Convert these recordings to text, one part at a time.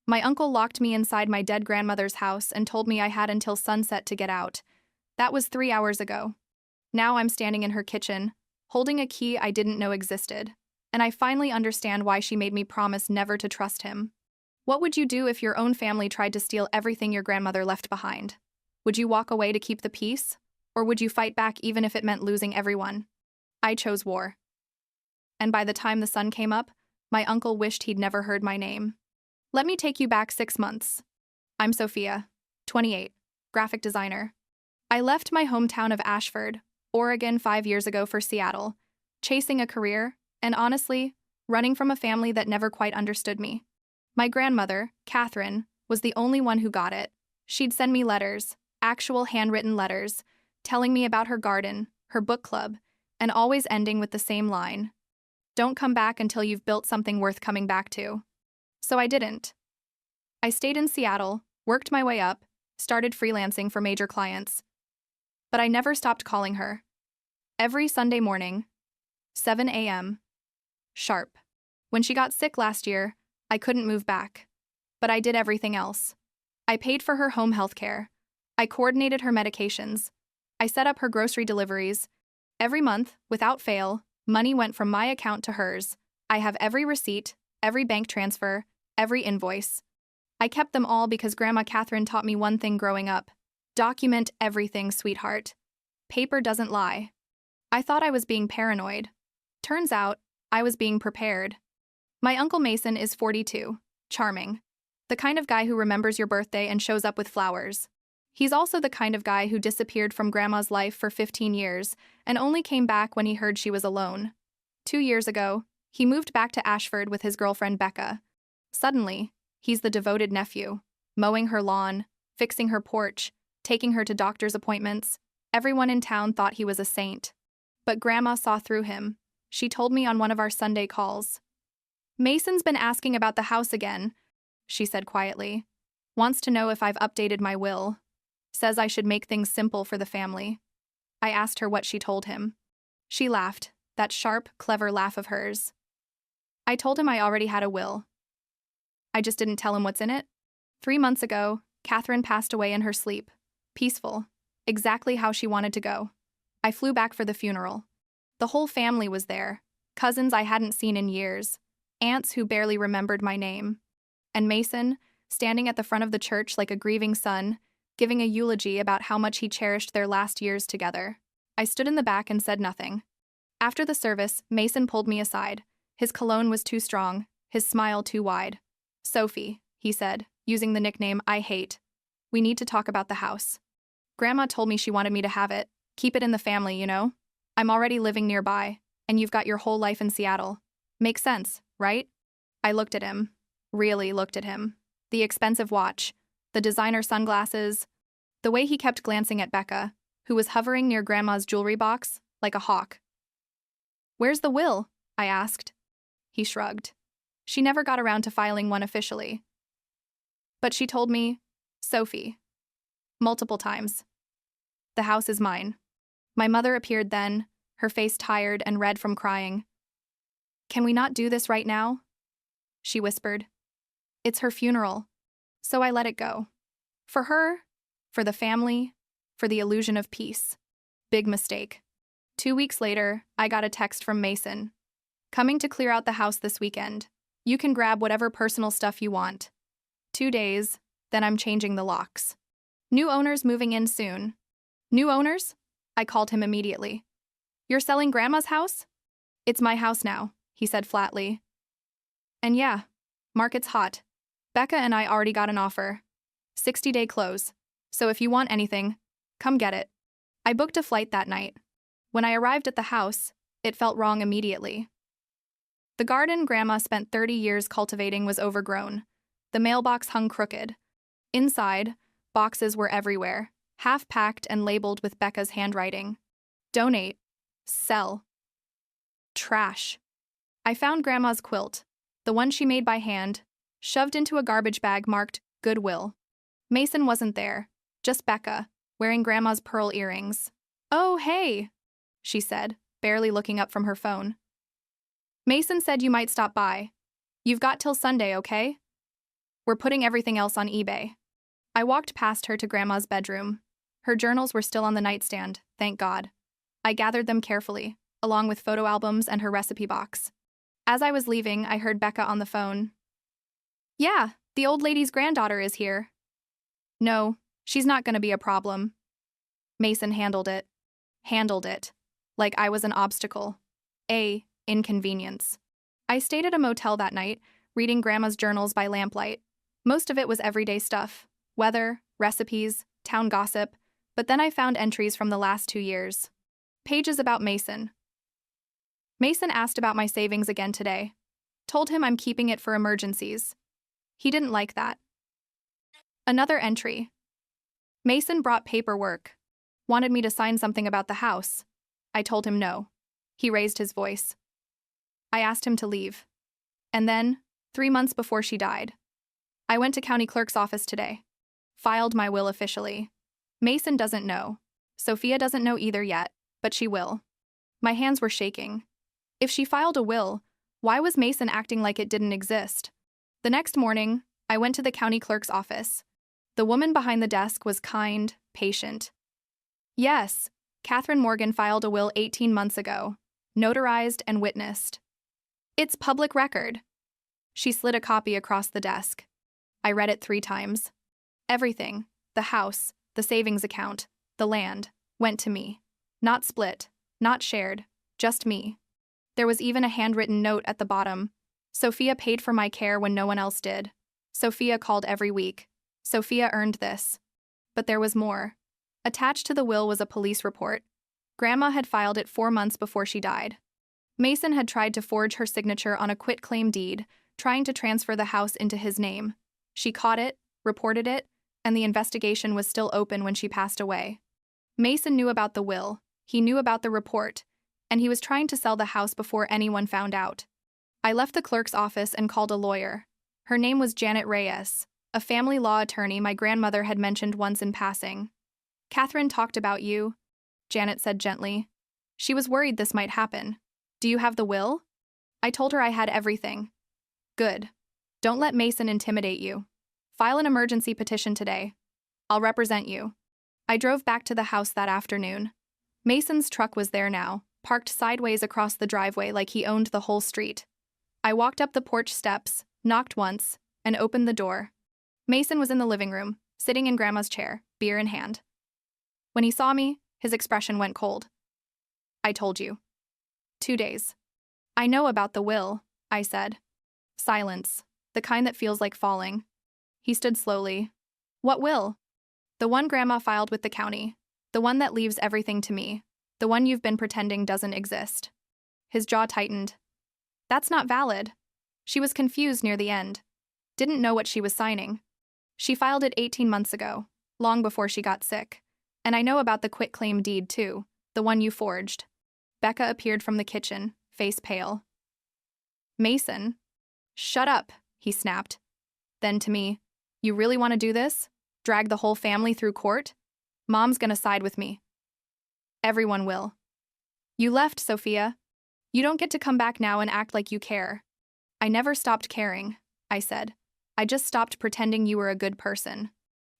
My uncle locked me inside my dead grandmother's house and told me I had until sunset to get out. That was 3 hours ago. Now I'm standing in her kitchen, holding a key I didn't know existed, and I finally understand why she made me promise never to trust him. What would you do if your own family tried to steal everything your grandmother left behind? Would you walk away to keep the peace? Or would you fight back even if it meant losing everyone? I chose war. And by the time the sun came up, my uncle wished he'd never heard my name. Let me take you back 6 months. I'm Sophia, 28, graphic designer. I left my hometown of Ashford, Oregon 5 years ago for Seattle, chasing a career, and honestly, running from a family that never quite understood me. My grandmother, Catherine, was the only one who got it. She'd send me letters, actual handwritten letters, telling me about her garden, her book club, and always ending with the same line: "Don't come back until you've built something worth coming back to." So I didn't. I stayed in Seattle, worked my way up, started freelancing for major clients. But I never stopped calling her. Every Sunday morning, 7 a.m., sharp. When she got sick last year, I couldn't move back. But I did everything else. I paid for her home health care. I coordinated her medications. I set up her grocery deliveries. Every month, without fail, money went from my account to hers. I have every receipt, every bank transfer, every invoice. I kept them all because Grandma Catherine taught me one thing growing up: document everything, sweetheart. Paper doesn't lie. I thought I was being paranoid. Turns out, I was being prepared. My Uncle Mason is 42, charming. The kind of guy who remembers your birthday and shows up with flowers. He's also the kind of guy who disappeared from Grandma's life for 15 years and only came back when he heard she was alone. 2 years ago, he moved back to Ashford with his girlfriend Becca. Suddenly, he's the devoted nephew, mowing her lawn, fixing her porch, taking her to doctor's appointments. Everyone in town thought he was a saint. But Grandma saw through him. She told me on one of our Sunday calls. "Mason's been asking about the house again," she said quietly. "Wants to know if I've updated my will. Says I should make things simple for the family." I asked her what she told him. She laughed, that sharp, clever laugh of hers. I told him I already had a will. I just didn't tell him what's in it. 3 months ago, Catherine passed away in her sleep. Peaceful. Exactly how she wanted to go. I flew back for the funeral. The whole family was there. Cousins I hadn't seen in years. Aunts who barely remembered my name. And Mason, standing at the front of the church like a grieving son, giving a eulogy about how much he cherished their last years together. I stood in the back and said nothing. After the service, Mason pulled me aside. His cologne was too strong, his smile too wide. "Sophie," he said, using the nickname I hate. "We need to talk about the house. Grandma told me she wanted me to have it. Keep it in the family, you know? I'm already living nearby, and you've got your whole life in Seattle. Makes sense, right?" I looked at him. Really looked at him. The expensive watch, the designer sunglasses, the way he kept glancing at Becca, who was hovering near Grandma's jewelry box, like a hawk. "Where's the will?" I asked. He shrugged. "She never got around to filing one officially. But she told me, Sophie, multiple times. The house is mine." My mother appeared then, her face tired and red from crying. "Can we not do this right now?" she whispered. "It's her funeral." So I let it go. For her, for the family, for the illusion of peace. Big mistake. 2 weeks later, I got a text from Mason. "Coming to clear out the house this weekend. You can grab whatever personal stuff you want. 2 days, then I'm changing the locks. New owners moving in soon." "New owners?" I called him immediately. "You're selling Grandma's house?" "It's my house now," he said flatly. "And yeah, market's hot. Becca and I already got an offer. 60-day close. So if you want anything, come get it." I booked a flight that night. When I arrived at the house, it felt wrong immediately. The garden Grandma spent 30 years cultivating was overgrown. The mailbox hung crooked. Inside, boxes were everywhere, half-packed and labeled with Becca's handwriting. Donate. Sell. Trash. I found Grandma's quilt, the one she made by hand, shoved into a garbage bag marked Goodwill. Mason wasn't there, just Becca, wearing Grandma's pearl earrings. "Oh, hey," she said, barely looking up from her phone. "Mason said you might stop by. You've got till Sunday, okay?" We're putting everything else on eBay. I walked past her to Grandma's bedroom. Her journals were still on the nightstand, thank God. I gathered them carefully, along with photo albums and her recipe box. As I was leaving, I heard Becca on the phone. Yeah, the old lady's granddaughter is here. No, she's not going to be a problem. Mason handled it. Handled it. Like I was an obstacle. A inconvenience. I stayed at a motel that night, reading Grandma's journals by lamplight. Most of it was everyday stuff. Weather, recipes, town gossip, but then I found entries from the last 2 years. Pages about Mason. Mason asked about my savings again today. Told him I'm keeping it for emergencies. He didn't like that. Another entry. Mason brought paperwork. Wanted me to sign something about the house. I told him no. He raised his voice. I asked him to leave. And then, 3 months before she died, I went to county clerk's office today. Filed my will officially. Mason doesn't know. Sophia doesn't know either yet, but she will. My hands were shaking. If she filed a will, why was Mason acting like it didn't exist? The next morning, I went to the county clerk's office. The woman behind the desk was kind, patient. Yes, Catherine Morgan filed a will 18 months ago, notarized and witnessed. It's public record. She slid a copy across the desk. I read it 3 times. Everything, the house, the savings account, the land, went to me. Not split, not shared, just me. There was even a handwritten note at the bottom. Sophia paid for my care when no one else did. Sophia called every week. Sophia earned this. But there was more. Attached to the will was a police report. Grandma had filed it 4 months before she died. Mason had tried to forge her signature on a quitclaim deed, trying to transfer the house into his name. She caught it, reported it, and the investigation was still open when she passed away. Mason knew about the will, he knew about the report, and he was trying to sell the house before anyone found out. I left the clerk's office and called a lawyer. Her name was Janet Reyes, a family law attorney my grandmother had mentioned once in passing. Catherine talked about you, Janet said gently. She was worried this might happen. Do you have the will? I told her I had everything. Good. Don't let Mason intimidate you. File an emergency petition today. I'll represent you. I drove back to the house that afternoon. Mason's truck was there now, parked sideways across the driveway like he owned the whole street. I walked up the porch steps, knocked once, and opened the door. Mason was in the living room, sitting in Grandma's chair, beer in hand. When he saw me, his expression went cold. I told you. 2 days. I know about the will, I said. Silence, the kind that feels like falling. He stood slowly. What will? The one Grandma filed with the county. The one that leaves everything to me. The one you've been pretending doesn't exist. His jaw tightened. That's not valid. She was confused near the end. Didn't know what she was signing. She filed it 18 months ago, long before she got sick. And I know about the quitclaim deed too, the one you forged. Becca appeared from the kitchen, face pale. Mason. Shut up, he snapped. Then to me, you really want to do this? Drag the whole family through court? Mom's gonna side with me. Everyone will. You left, Sophia. You don't get to come back now and act like you care. I never stopped caring, I said. I just stopped pretending you were a good person.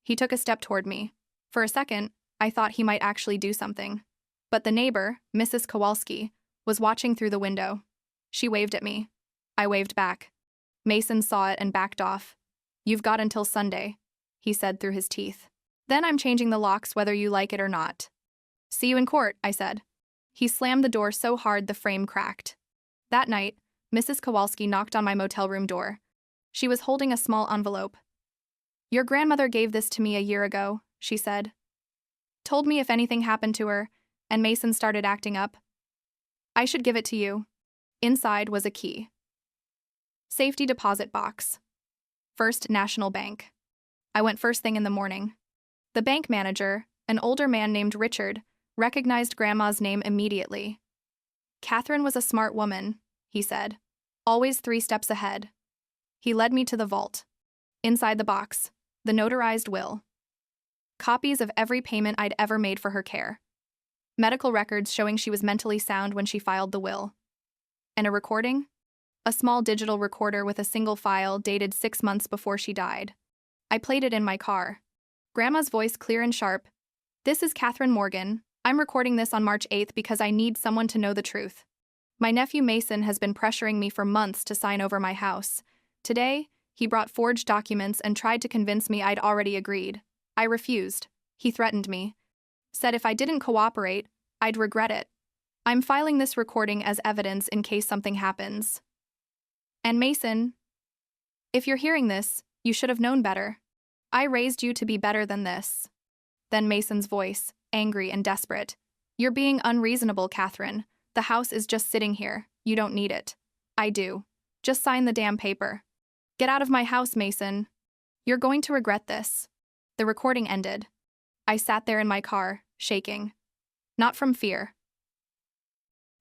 He took a step toward me. For a second, I thought he might actually do something. But the neighbor, Mrs. Kowalski, was watching through the window. She waved at me. I waved back. Mason saw it and backed off. You've got until Sunday, he said through his teeth. Then I'm changing the locks whether you like it or not. See you in court, I said. He slammed the door so hard the frame cracked. That night, Mrs. Kowalski knocked on my motel room door. She was holding a small envelope. Your grandmother gave this to me a year ago, she said. Told me if anything happened to her, and Mason started acting up, I should give it to you. Inside was a key. Safety deposit box. First National Bank. I went first thing in the morning. The bank manager, an older man named Richard, recognized Grandma's name immediately. Catherine was a smart woman, he said. Always 3 steps ahead. He led me to the vault. Inside the box, the notarized will. Copies of every payment I'd ever made for her care. Medical records showing she was mentally sound when she filed the will. And a recording? a small digital recorder with a single file dated 6 months before she died. I played it in my car. Grandma's voice clear and sharp. "This is Catherine Morgan. I'm recording this on March 8th because I need someone to know the truth. My nephew Mason has been pressuring me for months to sign over my house. Today, he brought forged documents and tried to convince me I'd already agreed. I refused. He threatened me. Said if I didn't cooperate, I'd regret it. I'm filing this recording as evidence in case something happens. And Mason, if you're hearing this, you should have known better. I raised you to be better than this." Then Mason's voice, angry and desperate. "You're being unreasonable, Catherine. The house is just sitting here. You don't need it." "I do. Just sign the damn paper." "Get out of my house, Mason. You're going to regret this." The recording ended. I sat there in my car, shaking. Not from fear.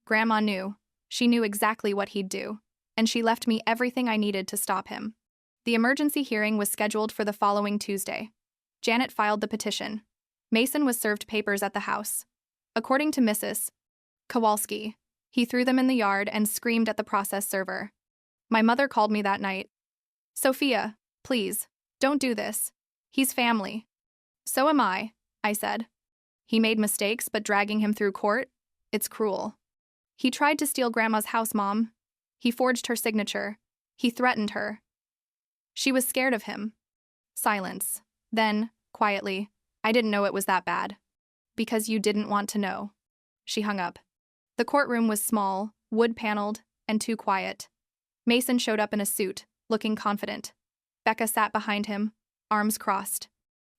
Grandma knew. She knew exactly what he'd do, and she left me everything I needed to stop him. The emergency hearing was scheduled for the following Tuesday. Janet filed the petition. Mason was served papers at the house. According to Mrs. Kowalski, he threw them in the yard and screamed at the process server. My mother called me that night. "Sophia, please, don't do this. He's family." "So am I," said. "He made mistakes, but dragging him through court? It's cruel." "He tried to steal Grandma's house, Mom. He forged her signature. He threatened her. She was scared of him." Silence. Then, quietly, "I didn't know it was that bad." "Because you didn't want to know." She hung up. The courtroom was small, wood-paneled, and too quiet. Mason showed up in a suit, looking confident. Becca sat behind him, arms crossed.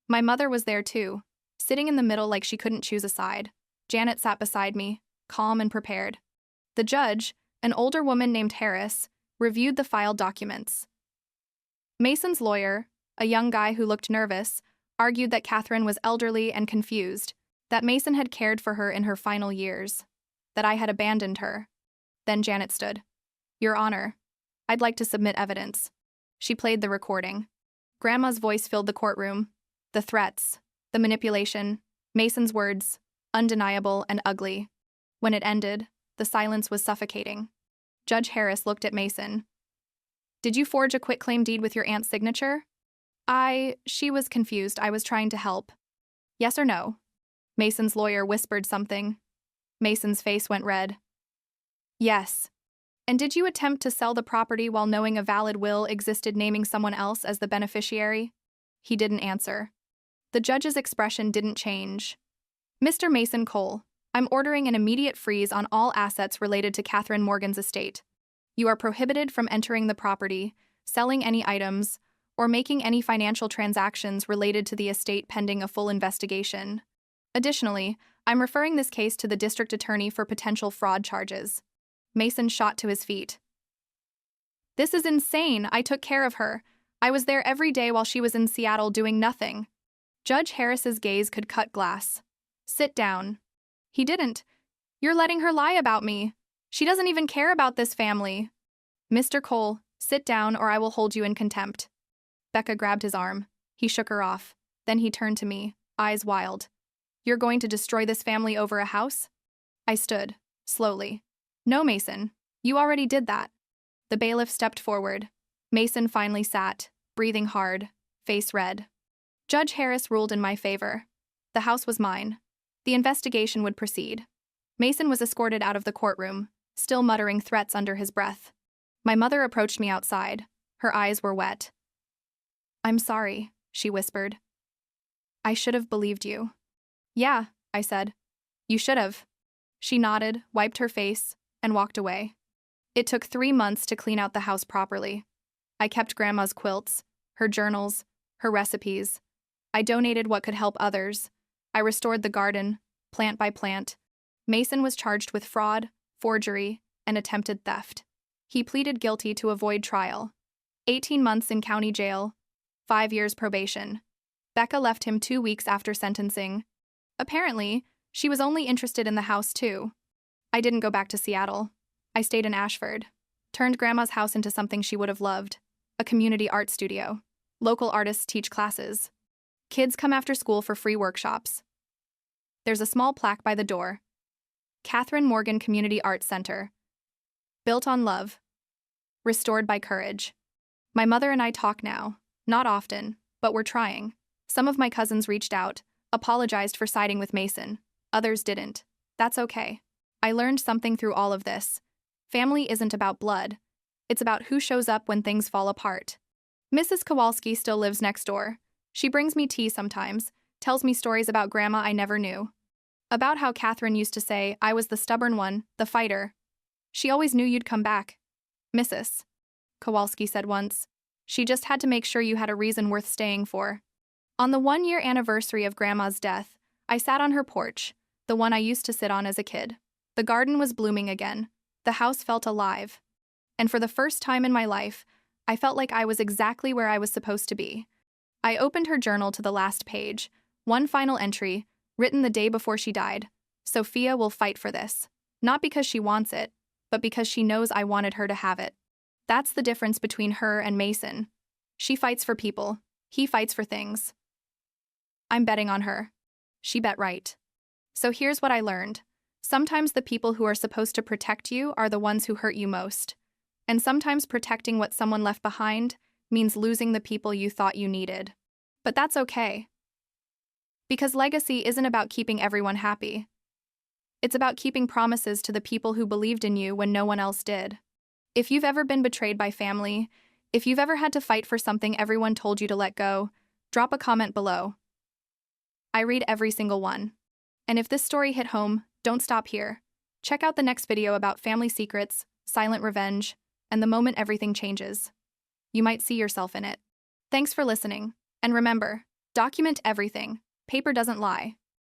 My mother was there too, sitting in the middle like she couldn't choose a side. Janet sat beside me, calm and prepared. The judge, an older woman named Harris, reviewed the filed documents. Mason's lawyer, a young guy who looked nervous, argued that Catherine was elderly and confused, that Mason had cared for her in her final years, that I had abandoned her. Then Janet stood. "Your Honor, I'd like to submit evidence." She played the recording. Grandma's voice filled the courtroom. The threats, the manipulation, Mason's words, undeniable and ugly. When it ended, the silence was suffocating. Judge Harris looked at Mason. "Did you forge a quitclaim deed with your aunt's signature?" She was confused. I was trying to help." "Yes or no?" Mason's lawyer whispered something. Mason's face went red. "Yes." "And did you attempt to sell the property while knowing a valid will existed naming someone else as the beneficiary?" He didn't answer. The judge's expression didn't change. "Mr. Mason Cole, I'm ordering an immediate freeze on all assets related to Catherine Morgan's estate. You are prohibited from entering the property, selling any items, or making any financial transactions related to the estate pending a full investigation. Additionally, I'm referring this case to the district attorney for potential fraud charges." Mason shot to his feet. "This is insane. I took care of her. I was there every day while she was in Seattle doing nothing." Judge Harris's gaze could cut glass. "Sit down." "He didn't. You're letting her lie about me. She doesn't even care about this family." "Mr. Cole, sit down or I will hold you in contempt." Becca grabbed his arm. He shook her off. Then he turned to me, eyes wild. "You're going to destroy this family over a house?" I stood, slowly. "No, Mason. You already did that." The bailiff stepped forward. Mason finally sat, breathing hard, face red. Judge Harris ruled in my favor. The house was mine. The investigation would proceed. Mason was escorted out of the courtroom, still muttering threats under his breath. My mother approached me outside. Her eyes were wet. "I'm sorry," she whispered. "I should have believed you." "Yeah," I said. "You should have." She nodded, wiped her face, and walked away. It took 3 months to clean out the house properly. I kept Grandma's quilts, her journals, her recipes. I donated what could help others. I restored the garden, plant by plant. Mason was charged with fraud, forgery, and attempted theft. He pleaded guilty to avoid trial. 18 months in county jail, 5 years probation. Becca left him 2 weeks after sentencing. Apparently, she was only interested in the house too. I didn't go back to Seattle. I stayed in Ashford. Turned Grandma's house into something she would have loved. A community art studio. Local artists teach classes. Kids come after school for free workshops. There's a small plaque by the door. Catherine Morgan Community Arts Center. Built on love. restored by courage. My mother and I talk now, not often, but we're trying. Some of my cousins reached out, apologized for siding with Mason. Others didn't. That's okay. I learned something through all of this. Family isn't about blood. It's about who shows up when things fall apart. Mrs. Kowalski still lives next door. She brings me tea sometimes, tells me stories about Grandma I never knew. About how Catherine used to say I was the stubborn one, the fighter. She always knew you'd come back. Mrs. Kowalski said once. She just had to make sure you had a reason worth staying for. On the 1-year anniversary of Grandma's death, I sat on her porch, the one I used to sit on as a kid. The garden was blooming again. The house felt alive. And for the first time in my life, I felt like I was exactly where I was supposed to be. I opened her journal to the last page, one final entry, written the day before she died. Sophia will fight for this. Not because she wants it, but because she knows I wanted her to have it. That's the difference between her and Mason. She fights for people. He fights for things. I'm betting on her. She bet right. So here's what I learned. Sometimes the people who are supposed to protect you are the ones who hurt you most. And sometimes protecting what someone left behind means losing the people you thought you needed. But that's okay. Because legacy isn't about keeping everyone happy. It's about keeping promises to the people who believed in you when no one else did. If you've ever been betrayed by family, if you've ever had to fight for something everyone told you to let go, drop a comment below. I read every single one. And if this story hit home, don't stop here. Check out the next video about family secrets, silent revenge, and the moment everything changes. You might see yourself in it. Thanks for listening. And remember, document everything. Paper doesn't lie.